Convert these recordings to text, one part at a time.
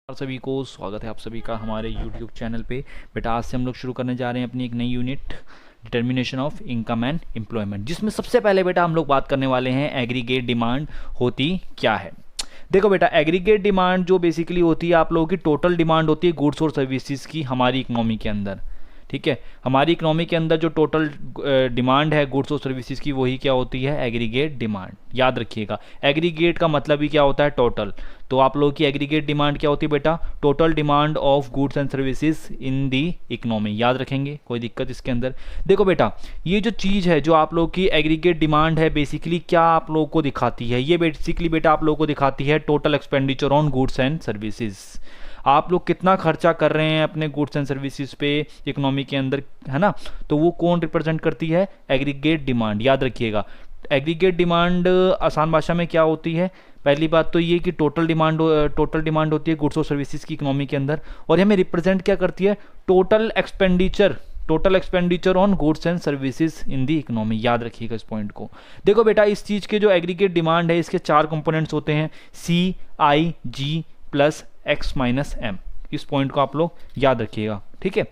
सभी को स्वागत है आप सभी का हमारे YouTube चैनल पे। बेटा आज से हम लोग शुरू करने जा रहे हैं अपनी एक नई unit determination of income and employment, जिसमें सबसे पहले बेटा हम लोग बात करने वाले हैं एग्रीगेट डिमांड होती क्या है। देखो बेटा, एग्रीगेट डिमांड जो बेसिकली होती है आप लोगों की टोटल डिमांड होती है गुड्स और सर्विसेज की हमारी इकोनॉमी के अंदर। ठीक है, हमारी इकोनॉमी के अंदर जो टोटल डिमांड है गुड्स और सर्विसेज की वही क्या होती है, एग्रीगेट डिमांड। याद रखिएगा, एग्रीगेट का मतलब ही क्या होता है, टोटल। तो आप लोगों की एग्रीगेट डिमांड क्या होती है बेटा, total demand of goods and services in the economy. याद रखेंगे, कोई दिक्कत इसके अंदर। देखो बेटा, ये जो चीज़ है जो आप लोग की एग्रीगेट डिमांड है बेसिकली क्या आप लोगों को दिखाती है, ये बेसिकली बेटा आप लोगों को दिखाती है total expenditure on goods and services. आप लोग कितना खर्चा कर रहे हैं अपने गुड्स एंड सर्विसेज पे इकोनॉमी के अंदर, है ना। तो वो कौन रिप्रेजेंट करती है, एग्रीगेट डिमांड। याद रखिएगा, एग्रीगेट डिमांड आसान भाषा में क्या होती है, पहली बात तो ये कि टोटल डिमांड होती है गुड्स और सर्विसेज की इकोनॉमी के अंदर, और हमें रिप्रेजेंट क्या करती है, total expenditure on goods and services in the economy. याद रखिएगा इस पॉइंट को। देखो बेटा, इस चीज के जो एग्रीगेट डिमांड है इसके 4 कंपोनेंट्स होते हैं, सी आई जी प्लस एक्स माइनस एम। इस पॉइंट को आप लोग याद रखिएगा। ठीक है,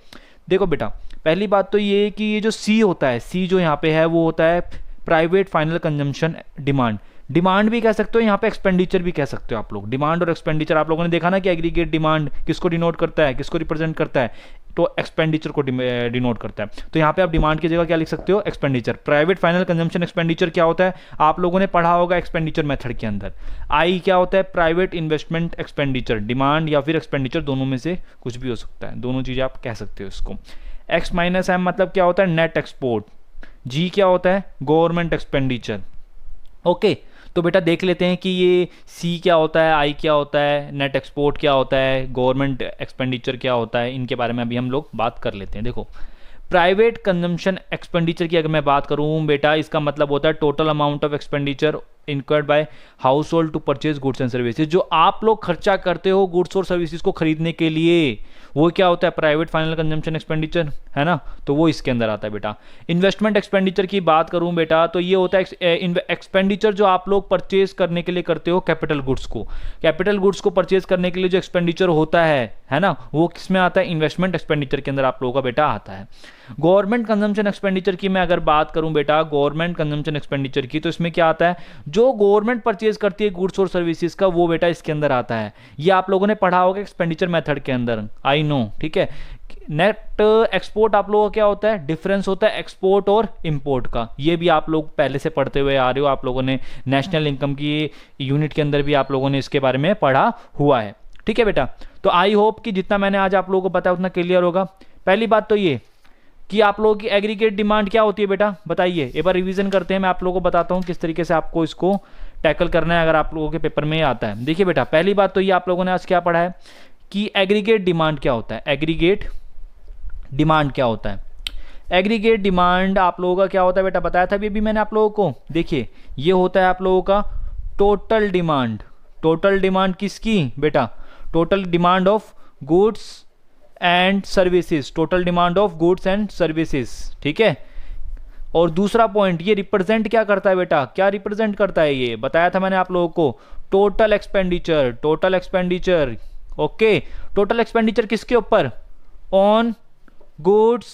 देखो बेटा, पहली बात तो ये कि ये जो सी होता है, सी जो यहाँ पे है वो होता है private final consumption demand. Demand भी कह सकते हो, यहाँ पे एक्सपेंडिचर भी कह सकते हो आप लोग। डिमांड और एक्सपेंडिचर आप लोगों ने देखा ना कि एग्रीगेट डिमांड किसको डिनोट करता है, किसको रिप्रेजेंट करता है, तो एक्सपेंडिचर को डिनोट करता है। तो यहाँ पे आप डिमांड की जगह क्या लिख सकते हो, expenditure. Private final consumption expenditure क्या होता है, आप लोगों ने पढ़ा होगा एक्सपेंडिचर मेथड के अंदर। आई क्या होता है, प्राइवेट इन्वेस्टमेंट एक्सपेंडिचर। डिमांड या फिर एक्सपेंडिचर दोनों में से कुछ भी हो सकता है, दोनों चीजें आप कह सकते हो इसको। एक्स माइनस एम मतलब क्या होता है, नेट एक्सपोर्ट। जी क्या होता है, गवर्नमेंट एक्सपेंडिचर। ओके, तो बेटा देख लेते हैं कि ये सी क्या होता है, आई क्या होता है, नेट एक्सपोर्ट क्या होता है, गवर्नमेंट एक्सपेंडिचर क्या होता है, इनके बारे में अभी हम लोग बात कर लेते हैं। देखो, प्राइवेट कंजम्पशन एक्सपेंडिचर की अगर मैं बात करूं बेटा, इसका मतलब होता है total amount of expenditure incurred by household to purchase goods and services. जो आप लोग खर्चा करते हो गुड्स और सर्विसेज को खरीदने के लिए, वो क्या होता है, प्राइवेट फाइनल कंजम्पशन एक्सपेंडिचर, है ना। तो वो इसके अंदर आता है बेटा। इन्वेस्टमेंट एक्सपेंडिचर की बात करूं बेटा, तो ये होता है एक्सपेंडिचर जो आप लोग परचेज करने के लिए करते हो कैपिटल गुड्स को। कैपिटल गुड्स को परचेज करने के लिए जो एक्सपेंडिचर होता है ना, वो किस में आता है, इन्वेस्टमेंट एक्सपेंडिचर के अंदर आप लोगों का बेटा आता है। गवर्नमेंट कंजम्पशन एक्सपेंडिचर की मैं अगर बात करूं बेटा, गवर्नमेंट कंजम्पशन एक्सपेंडिचर की, तो इसमें क्या आता है, जो गवर्नमेंट परचेज करती है गुड्स और सर्विसेज का, वो बेटा इसके अंदर आता है। ये आप लोगों ने पढ़ा होगा एक्सपेंडिचर मेथड के अंदर, आई नो। ठीक है, नेट एक्सपोर्ट आप लोगों का क्या होता है, डिफरेंस होता है एक्सपोर्ट और इंपोर्ट का। ये भी आप लोग पहले से पढ़ते हुए आ रहे हो, आप लोगों ने नेशनल इनकम की यूनिट के अंदर भी आप लोगों ने इसके बारे में पढ़ा हुआ है। ठीक है बेटा, तो आई होप कि जितना मैंने आज आप लोगों को बताया उतना क्लियर होगा। पहली बात तो ये कि आप लोगों की एग्रीगेट डिमांड क्या होती है बेटा, बताइए। एक बार रिवीजन करते हैं, मैं आप लोगों को बताता हूं किस तरीके से आपको इसको टैकल करना है अगर आप लोगों के पेपर में आता है। देखिए बेटा, पहली बात तो ये आप लोगों ने आज क्या पढ़ा है कि एग्रीगेट डिमांड क्या होता है। एग्रीगेट डिमांड क्या होता है, एग्रीगेट डिमांड आप लोगों का क्या होता है बेटा, बताया था अभी मैंने आप लोगों को। देखिए, ये होता है आप लोगों का टोटल डिमांड। टोटल डिमांड किसकी बेटा, total demand of goods and services. Total demand of goods and services, ठीक है। और दूसरा पॉइंट, ये रिप्रेजेंट क्या करता है बेटा, क्या रिप्रेजेंट करता है, ये बताया था मैंने आप लोगों को, total expenditure. Total expenditure, okay. Total expenditure किसके ऊपर, ऑन गुड्स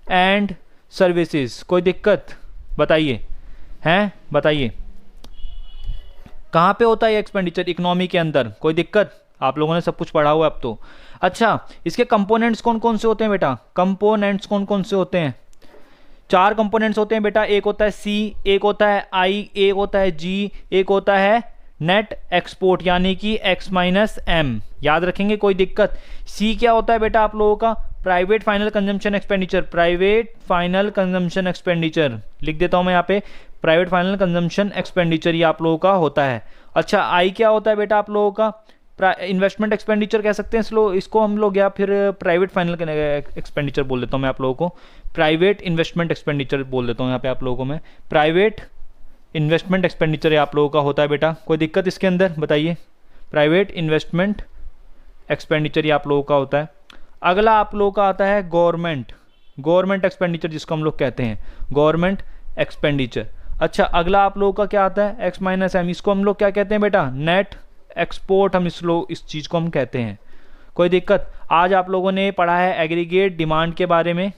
एंड सर्विसेज। कोई दिक्कत बताइए, हैं बताइए, कहां पे होता है ये एक्सपेंडिचर, इकोनॉमी के अंदर। कोई दिक्कत, आप लोगों ने सब कुछ पढ़ा हुआ है अब तो। अच्छा, इसके कंपोनेंट्स कौन कौन से होते हैं बेटा, कंपोनेंट्स कौन कौन से होते हैं, 4 कंपोनेंट्स होते हैं बेटा। एक होता है सी, एक होता है आई, एक होता है जी, एक होता है नेट एक्सपोर्ट यानी कि एक्स माइनस एम। याद रखेंगे, कोई दिक्कत। सी क्या होता है बेटा आप लोगों का, private final consumption expenditure. Private final consumption expenditure लिख देता हूं मैं यहाँ पे, प्राइवेट फाइनल कंजम्पशन एक्सपेंडिचर ये आप लोगों का होता है। अच्छा, आई क्या होता है बेटा आप लोगों का, इन्वेस्टमेंट एक्सपेंडिचर कह सकते हैं इसको हम लोग, या फिर प्राइवेट फाइनल एक्सपेंडिचर बोल देता हूँ मैं आप लोगों को, प्राइवेट इन्वेस्टमेंट एक्सपेंडिचर बोल देता हूँ यहाँ पे आप लोगों को मैं। प्राइवेट इन्वेस्टमेंट एक्सपेंडिचर आप लोगों का होता है बेटा। कोई दिक्कत इसके अंदर बताइए, प्राइवेट इन्वेस्टमेंट एक्सपेंडिचर ये आप लोगों का होता है। अगला आप लोगों का आता है गवर्नमेंट एक्सपेंडिचर, जिसको हम लोग कहते हैं गवर्नमेंट एक्सपेंडिचर। अच्छा, अगला आप लोगों का क्या आता है, एक्स माइनस एम, इसको हम लोग क्या कहते हैं बेटा, नेट एक्सपोर्ट हम इस चीज़ को हम कहते हैं। कोई दिक्कत? आज आप लोगों ने पढ़ा है एग्रीगेट डिमांड के बारे में,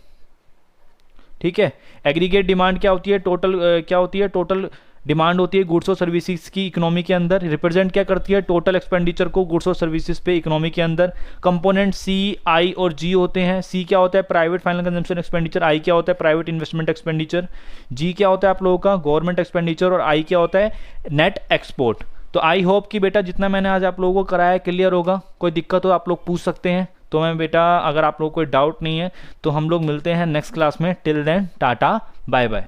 ठीक है। एग्रीगेट डिमांड क्या होती है? क्या होती है? टोटल डिमांड होती है गुड्स और सर्विसेज की इकोनॉमी के अंदर। रिप्रेजेंट क्या करती है? टोटल एक्सपेंडिचर को गुड्स और सर्विसेज पे इकोनॉमी के अंदर। कंपोनेंट सी, आई और जी होते हैं। सी क्या होता है? Private final consumption expenditure. I क्या होता है? Private investment expenditure. जी क्या होता है आप लोगों का? Government expenditure. और आई क्या होता है? Net export. तो आई होप कि बेटा जितना मैंने आज आप लोगों को कराया क्लियर होगा। कोई दिक्कत हो आप लोग पूछ सकते हैं। तो मैं बेटा, अगर आप लोगों को कोई डाउट नहीं है तो हम लोग मिलते हैं नेक्स्ट क्लास में। Till then tata bye bye.